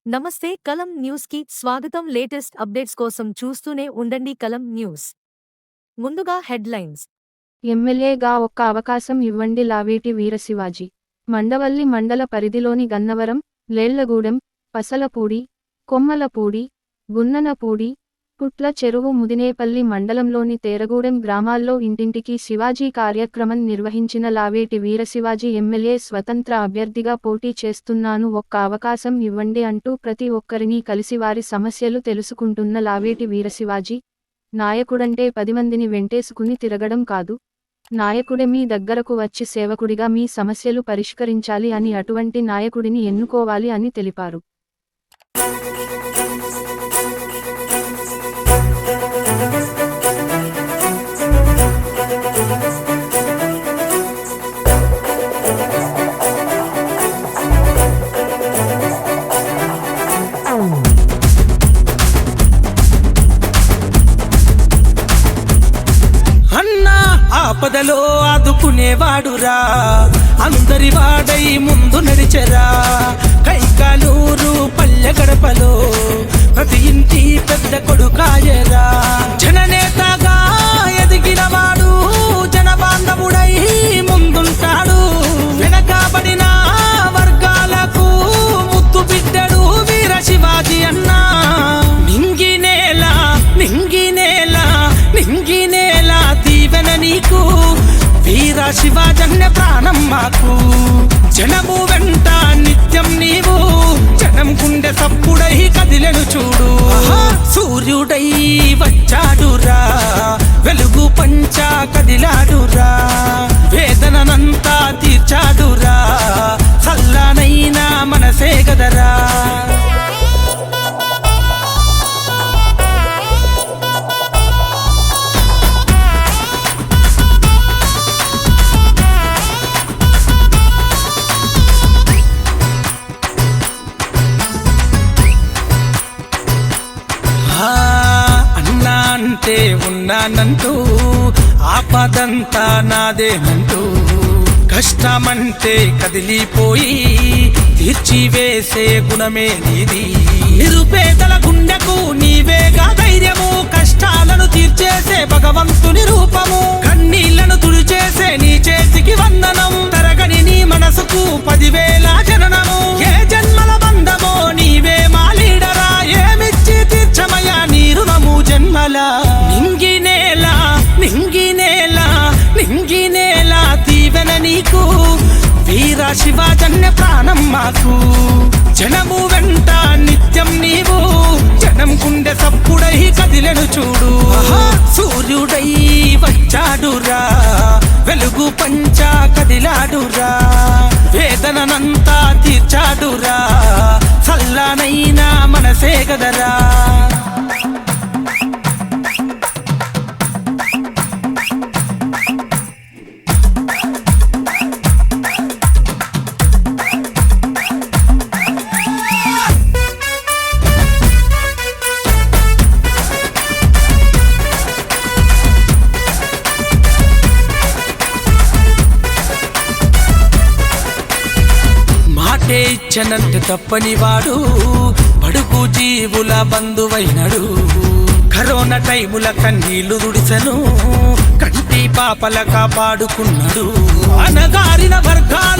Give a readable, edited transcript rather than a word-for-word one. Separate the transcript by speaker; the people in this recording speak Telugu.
Speaker 1: నమస్తే కలం న్యూస్ కి స్వాగతం. లేటెస్ట్ అప్డేట్స్ కోసం చూస్తూనే ఉండండి కలం న్యూస్. ముందుగా హెడ్లైన్స్.
Speaker 2: ఎమ్మెల్యేగా ఒక్క అవకాశం ఇవ్వండి లావేటి వీరశివాజీ. మండవల్లి మండల పరిధిలోని గన్నవరం, లేళ్లగూడెం, పసలపూడి, కొమ్మలపూడి, గున్ననపూడి, పుట్ల చెరువు ముదినేపల్లి మండలంలోని తేరగూడెం గ్రామాల్లో ఇంటింటికి శివాజీ కార్యక్రమం నిర్వహించిన లావేటి వీరశివాజీ ఎమ్మెల్యే స్వతంత్ర అభ్యర్థిగా పోటీ చేస్తున్నాను, ఒక్క అవకాశం ఇవ్వండి అంటూ ప్రతి ఒక్కరినీ కలిసి వారి సమస్యలు తెలుసుకుంటున్న లావేటి వీరశివాజీ, నాయకుడంటే 10 మందిని వెంటేసుకుని తిరగడం కాదు, నాయకుడే మీ దగ్గరకు వచ్చి సేవకుడిగా మీ సమస్యలు పరిష్కరించాలి అని, అటువంటి నాయకుడిని ఎన్నుకోవాలి అని తెలిపారు.
Speaker 3: ఆపదలో ఆదుకునేవాడురా, అందరి వాడై ముందు నడిచెరా. కైకాలూరు పల్లె గడపలో ప్రతి ఇంటి పెద్ద కొడుకాయరా. జననేతగా ఎదిగినవాడు జనబాంధవుడై ముందుంటాడు. వెనకబడిన వర్గాలకు ముద్దు బిడ్డడు వీర శివాజీ అన్నా. నింగినేలా నింగినేలా నింగినేలా దీవెన నీకు, వీర శివాజన్య ప్రాణం మాకు. జనము వెంట నిత్యం నీవు, జనం గుండె సప్పుడై కదిలెను చూడు. సూర్యుడై వచ్చాడురా, వెలుగు పంచా కదిలాడురా. వేదనంతా తీర్చాడురా, చల్లనైనా మనసే గదరా. అన్నా అంటే ఉన్నానంటూ, ఆపదంతా నాదేనంటూ, కష్టమంటే కదిలిపోయి తీర్చివేసే గుణమే నీది. నిరుపేదల గుండెకు నీవేగా ధైర్యము, కష్టాలను తీర్చేసే భగవంతుని రూపము. కన్నీళ్లను తుడిచేసే నీ చేతికి వందనం, తరగని నీ మనసుకు 10,000 జననము. ఏ జన్మల బంధమో నీవే మా లీడరా, ఏమిచ్చి తీర్చమయ్యా నీ రుణము జన్మల. నింగినేలా నింగినేలా నింగినేలా దీవెన నీకు, వీర శివాజన్య ప్రాణం మాకు. జనము వెంట నిత్యం నీవు, జనం గుండె సప్పుడై కదిలెను చూడు. సూర్యుడై వచ్చాడురా, వెలుగు పంచా కదిలాడురా. వేదనంతా తీర్చాడురా, చల్లనైనా మనసే గదరా. ఇచ్చనంటే తప్పని వాడు, బడుగు జీవుల బంధువైనడు. కరోనా టైముల కన్నీళ్లు దుడిసెను, కంటి పాపల కాపాడుకున్నాడు. అనగారిన వర్గాల